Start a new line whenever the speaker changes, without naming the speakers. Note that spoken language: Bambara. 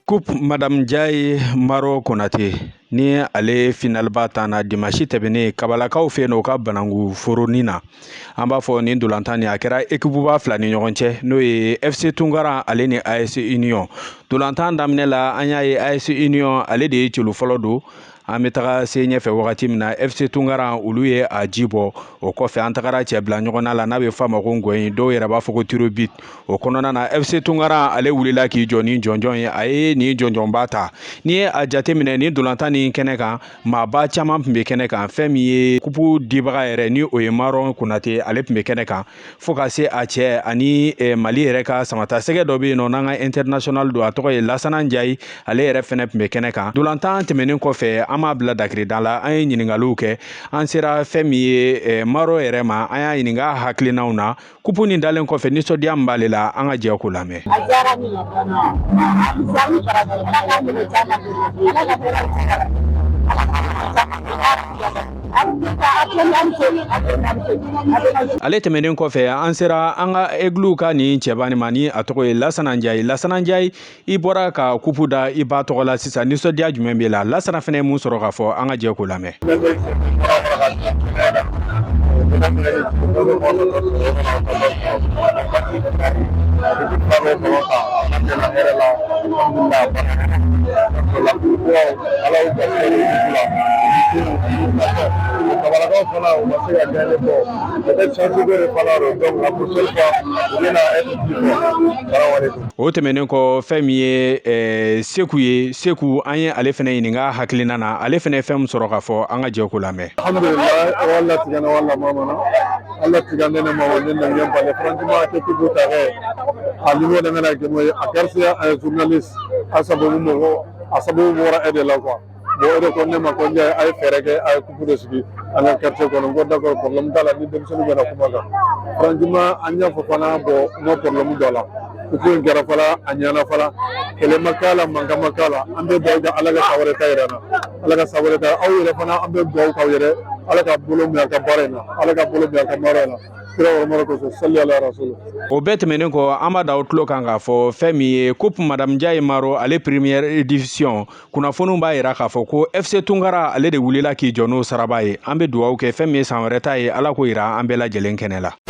Coupe Madame Ndiaye Maro Konate ni ale finalba tana dimanche tɛmɛnen kabalakaw fɛ n'o ka banangu foroni na an b'a fɔ nin dolantan ni a kɛra équipe fila ni ɲɔgɔn cɛ n'o ye FC Tunkara ale ni AS Union dolantan daminɛ la an y'a ye AS Union ale de ye celu fɔlɔ don an bɛ taga se ɲɛfɛ wagati min na FC Tunkara olu ye a ji bɔ o kɔfɛ an tagara cɛ bila ɲɔgɔnna la n'a bɛ f'a ma ko ngɔyin dɔw yɛrɛ b'a fɔ ko tiro bit o kɔnɔna na FC Tunkara ale wulila k'i jɔ ni jɔnjɔn ye a ye nin jɔnjɔnba ta n'i ye a jateminɛ nin dolantan ni kɛnɛ kan maaba caman tun bɛ kɛnɛ kan fɛn min ye kupu dibaga yɛrɛ ni o ye Maron Konate ale tun bɛ kɛnɛ kan fo ka se a cɛ ani Mali yɛrɛ ka samata sɛgɛ dɔ bɛ yen nɔ n'an ka international don a tɔgɔ ye Lasana Ndiaye ale yɛrɛ fɛnɛ tun bɛ kɛnɛ kan dolantan tɛmɛnen kɔfɛ an m'a bila dakiridan la an ye ɲininkaliw kɛ an sera fɛn min ye Maro yɛrɛ ma an y'a ɲininka hakilinaw na kupu nin dalen kɔfɛ nisɔndiya min b'ale la an ka jɛ k'o lamɛn. Ale tɛmɛnen kɔfɛ an sera an ka égliw ka nin cɛbani ma ni a tɔgɔ ye Lasana Ndiaye. Lasana Ndiaye i bɔra ka kupu da i ba tɔgɔ la sisan nisɔndiya jumɛn b'e la Lasana fɛnɛ mun sɔrɔ k'a fɔ an ka jɛ k'o lamɛn. O tɛmɛnen kɔ fɛn min ye Seku ye Seku an ye ale fɛnɛ ɲininka hakilina na ale fɛnɛ fɛn min sɔrɔ k'a fɔ an ka jɛ k'o lamɛn.
Alhamdulillah wala tigana wala mamana Allah tigana ne ma wani nan yan bale franchement ke tubu ta he aliwo da ngana ke moy akarsiya ay journalist asabu mo asabu wora ede la quoi bo ede ko ne ma ko njaay ay fereke ay kupu de sigi ala carte ko ngo d'accord problème dala ni dem sunu bena kuma ga franchement anya fo fana bo no problème dala ko ngara fala anyana fala kele makala manga makala ambe do ga ala ga sawre tayrana ala ga sawre ta aw yele fana ambe do ka yele ala ka bolo mi ka barena ala ka bolo mi ka marena
o bɛɛ tɛmɛnen kɔ an b'a da o tulo kan k'a fɔ fɛn min ye Coupe Madame Ndiaye Maro ale première édition kunnafoniw b'a yira k'a fɔ ko FC Tunkara ale de wulila k'i jɔ n'o saraba ye an bɛ dugawu kɛ fɛn min ye san wɛrɛ ta ye ala k'o yira an bɛɛ lajɛlen kɛnɛ la.